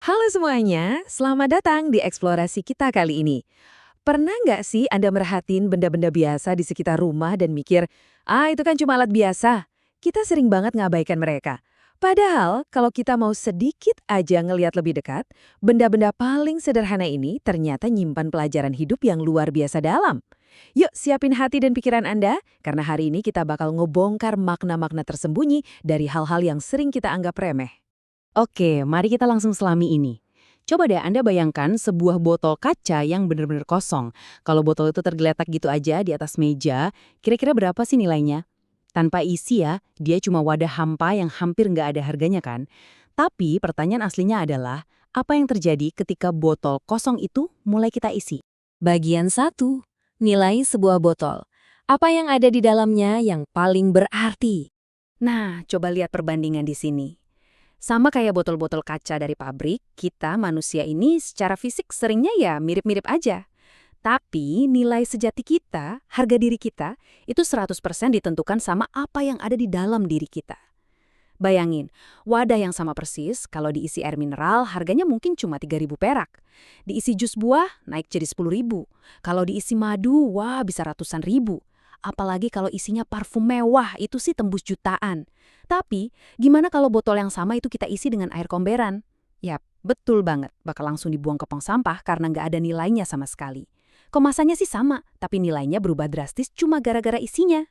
Halo semuanya, selamat datang di eksplorasi kita kali ini. Pernah nggak sih Anda merhatiin benda-benda biasa di sekitar rumah dan mikir, itu kan cuma alat biasa. Kita sering banget ngabaikan mereka. Padahal, kalau kita mau sedikit aja ngelihat lebih dekat, benda-benda paling sederhana ini ternyata nyimpan pelajaran hidup yang luar biasa dalam. Yuk, siapin hati dan pikiran Anda, karena hari ini kita bakal ngebongkar makna-makna tersembunyi dari hal-hal yang sering kita anggap remeh. Oke, mari kita langsung selami ini. Coba deh Anda bayangkan sebuah botol kaca yang benar-benar kosong. Kalau botol itu tergeletak gitu aja di atas meja, kira-kira berapa sih nilainya? Tanpa isi ya, dia cuma wadah hampa yang hampir nggak ada harganya kan? Tapi pertanyaan aslinya adalah, apa yang terjadi ketika botol kosong itu mulai kita isi? Bagian satu, nilai sebuah botol. Apa yang ada di dalamnya yang paling berarti? Nah, coba lihat perbandingan di sini. Sama kayak botol-botol kaca dari pabrik, kita manusia ini secara fisik seringnya ya mirip-mirip aja. Tapi nilai sejati kita, harga diri kita, itu 100% ditentukan sama apa yang ada di dalam diri kita. Bayangin, wadah yang sama persis, kalau diisi air mineral, harganya mungkin cuma 3.000 perak. Diisi jus buah, naik jadi 10.000. Kalau diisi madu, wah bisa ratusan ribu. Apalagi kalau isinya parfum mewah, itu sih tembus jutaan. Tapi, gimana kalau botol yang sama itu kita isi dengan air komberan? Yap, betul banget, bakal langsung dibuang ke tong sampah karena nggak ada nilainya sama sekali. Kemasannya sih sama, tapi nilainya berubah drastis cuma gara-gara isinya.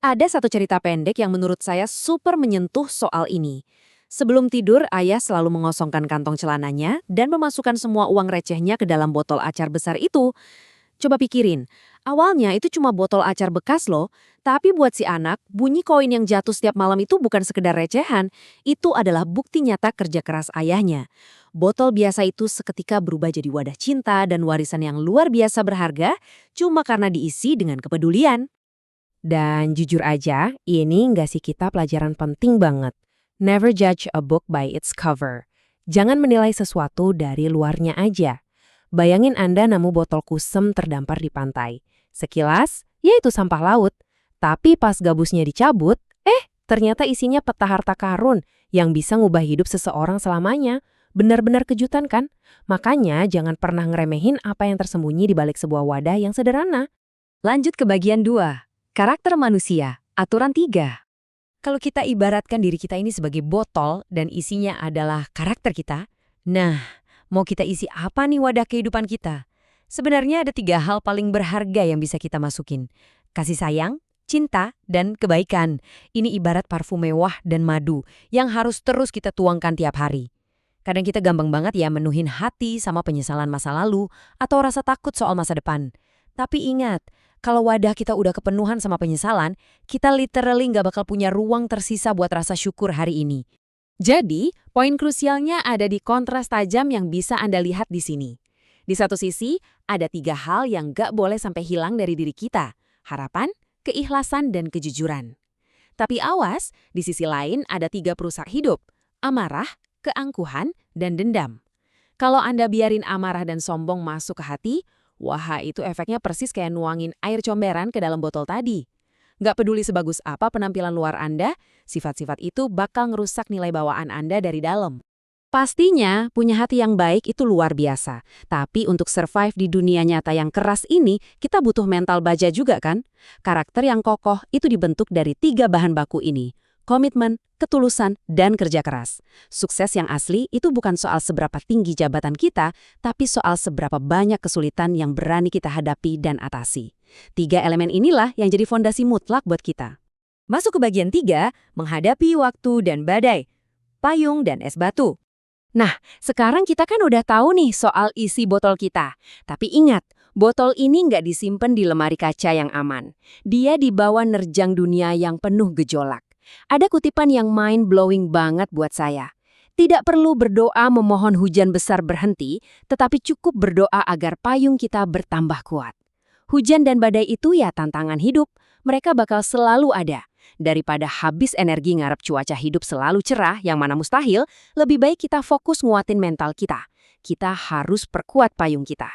Ada satu cerita pendek yang menurut saya super menyentuh soal ini. Sebelum tidur, ayah selalu mengosongkan kantong celananya dan memasukkan semua uang recehnya ke dalam botol acar besar itu. Coba pikirin, awalnya itu cuma botol acar bekas loh, tapi buat si anak, bunyi koin yang jatuh setiap malam itu bukan sekedar recehan, itu adalah bukti nyata kerja keras ayahnya. Botol biasa itu seketika berubah jadi wadah cinta dan warisan yang luar biasa berharga, cuma karena diisi dengan kepedulian. Dan jujur aja, ini ngasih kita pelajaran penting banget. Never judge a book by its cover. Jangan menilai sesuatu dari luarnya aja. Bayangin Anda nemu botol kusem terdampar di pantai. Sekilas, ya itu sampah laut. Tapi pas gabusnya dicabut, ternyata isinya peta harta karun yang bisa ngubah hidup seseorang selamanya. Benar-benar kejutan kan? Makanya jangan pernah ngeremehin apa yang tersembunyi di balik sebuah wadah yang sederhana. Lanjut ke bagian 2. Karakter manusia, aturan 3. Kalau kita ibaratkan diri kita ini sebagai botol dan isinya adalah karakter kita, nah, mau kita isi apa nih wadah kehidupan kita? Sebenarnya ada 3 hal paling berharga yang bisa kita masukin. Kasih sayang, cinta, dan kebaikan. Ini ibarat parfum mewah dan madu yang harus terus kita tuangkan tiap hari. Kadang kita gampang banget ya menuhin hati sama penyesalan masa lalu atau rasa takut soal masa depan. Tapi ingat, kalau wadah kita udah kepenuhan sama penyesalan, kita literally nggak bakal punya ruang tersisa buat rasa syukur hari ini. Jadi, poin krusialnya ada di kontras tajam yang bisa Anda lihat di sini. Di satu sisi, ada 3 hal yang nggak boleh sampai hilang dari diri kita. Harapan, keikhlasan, dan kejujuran. Tapi awas, di sisi lain ada 3 perusak hidup. Amarah, keangkuhan, dan dendam. Kalau Anda biarin amarah dan sombong masuk ke hati, wah, itu efeknya persis kayak nuangin air comberan ke dalam botol tadi. Nggak peduli sebagus apa penampilan luar Anda, sifat-sifat itu bakal ngerusak nilai bawaan Anda dari dalam. Pastinya, punya hati yang baik itu luar biasa. Tapi untuk survive di dunia nyata yang keras ini, kita butuh mental baja juga kan? Karakter yang kokoh itu dibentuk dari 3 bahan baku ini. Komitmen, ketulusan, dan kerja keras. Sukses yang asli itu bukan soal seberapa tinggi jabatan kita, tapi soal seberapa banyak kesulitan yang berani kita hadapi dan atasi. 3 elemen inilah yang jadi fondasi mutlak buat kita. Masuk ke bagian 3, menghadapi waktu dan badai, payung dan es batu. Nah, sekarang kita kan udah tahu nih soal isi botol kita. Tapi ingat, botol ini nggak disimpan di lemari kaca yang aman. Dia dibawa nerjang dunia yang penuh gejolak. Ada kutipan yang mind-blowing banget buat saya. Tidak perlu berdoa memohon hujan besar berhenti, tetapi cukup berdoa agar payung kita bertambah kuat. Hujan dan badai itu ya tantangan hidup, mereka bakal selalu ada. Daripada habis energi ngarep cuaca hidup selalu cerah yang mana mustahil, lebih baik kita fokus nguatin mental kita. Kita harus perkuat payung kita.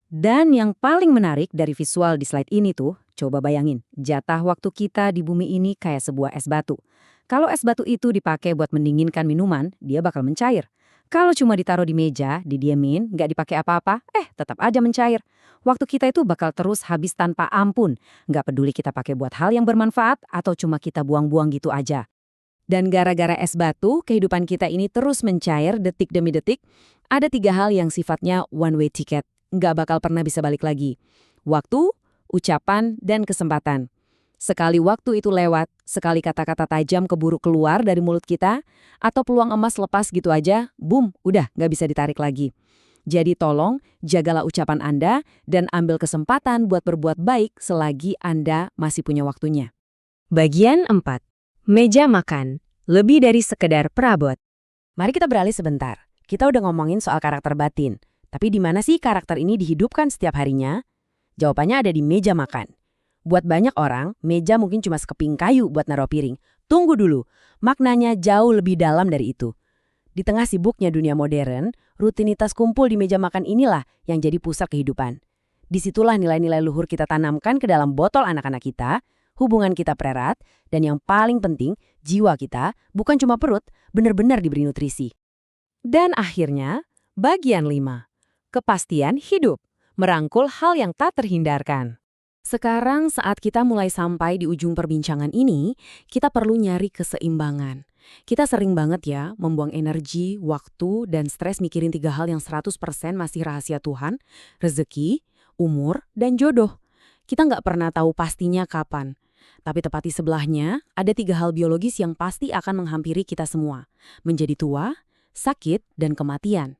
Dan yang paling menarik dari visual di slide ini tuh, coba bayangin, jatah waktu kita di bumi ini kayak sebuah es batu. Kalau es batu itu dipakai buat mendinginkan minuman, dia bakal mencair. Kalau cuma ditaruh di meja, didiemin, nggak dipakai apa-apa, tetap aja mencair. Waktu kita itu bakal terus habis tanpa ampun. Nggak peduli kita pakai buat hal yang bermanfaat atau cuma kita buang-buang gitu aja. Dan gara-gara es batu, kehidupan kita ini terus mencair detik demi detik. Ada 3 hal yang sifatnya one way ticket. Nggak bakal pernah bisa balik lagi. Waktu, ucapan, dan kesempatan. Sekali waktu itu lewat, sekali kata-kata tajam keburu keluar dari mulut kita, atau peluang emas lepas gitu aja, boom, udah nggak bisa ditarik lagi. Jadi tolong, jagalah ucapan Anda dan ambil kesempatan buat berbuat baik selagi Anda masih punya waktunya. Bagian 4. Meja makan. Lebih dari sekedar perabot. Mari kita beralih sebentar. Kita udah ngomongin soal karakter batin. Tapi di mana sih karakter ini dihidupkan setiap harinya? Jawabannya ada di meja makan. Buat banyak orang, meja mungkin cuma sekeping kayu buat naruh piring. Tunggu dulu, maknanya jauh lebih dalam dari itu. Di tengah sibuknya dunia modern, rutinitas kumpul di meja makan inilah yang jadi pusat kehidupan. Disitulah nilai-nilai luhur kita tanamkan ke dalam botol anak-anak kita, hubungan kita pererat, dan yang paling penting, jiwa kita, bukan cuma perut, benar-benar diberi nutrisi. Dan akhirnya, bagian 5. Kepastian hidup. Merangkul hal yang tak terhindarkan. Sekarang saat kita mulai sampai di ujung perbincangan ini, kita perlu nyari keseimbangan. Kita sering banget ya membuang energi, waktu, dan stres mikirin 3 hal yang 100% masih rahasia Tuhan, rezeki, umur, dan jodoh. Kita nggak pernah tahu pastinya kapan. Tapi tepat di sebelahnya, ada 3 hal biologis yang pasti akan menghampiri kita semua. Menjadi tua, sakit, dan kematian.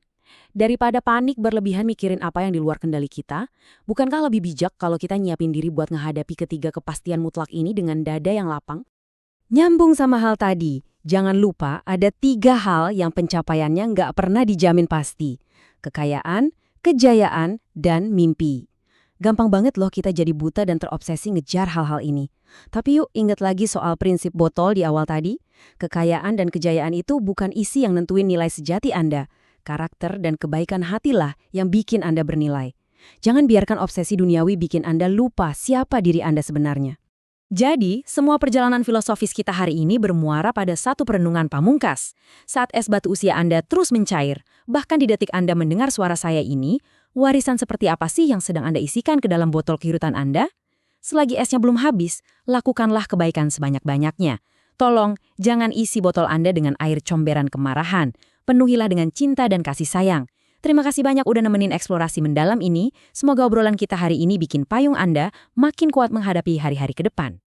Daripada panik berlebihan mikirin apa yang di luar kendali kita, bukankah lebih bijak kalau kita nyiapin diri buat menghadapi ketiga kepastian mutlak ini dengan dada yang lapang? Nyambung sama hal tadi, jangan lupa ada 3 hal yang pencapaiannya nggak pernah dijamin pasti. Kekayaan, kejayaan, dan mimpi. Gampang banget loh kita jadi buta dan terobsesi ngejar hal-hal ini. Tapi yuk ingat lagi soal prinsip botol di awal tadi. Kekayaan dan kejayaan itu bukan isi yang nentuin nilai sejati Anda. Karakter dan kebaikan hatilah yang bikin Anda bernilai. Jangan biarkan obsesi duniawi bikin Anda lupa siapa diri Anda sebenarnya. Jadi, semua perjalanan filosofis kita hari ini bermuara pada satu perenungan pamungkas. Saat es batu usia Anda terus mencair, bahkan di detik Anda mendengar suara saya ini, warisan seperti apa sih yang sedang Anda isikan ke dalam botol kehidupan Anda? Selagi esnya belum habis, lakukanlah kebaikan sebanyak-banyaknya. Tolong, jangan isi botol Anda dengan air comberan kemarahan. Penuhilah dengan cinta dan kasih sayang. Terima kasih banyak udah nemenin eksplorasi mendalam ini. Semoga obrolan kita hari ini bikin payung Anda makin kuat menghadapi hari-hari ke depan.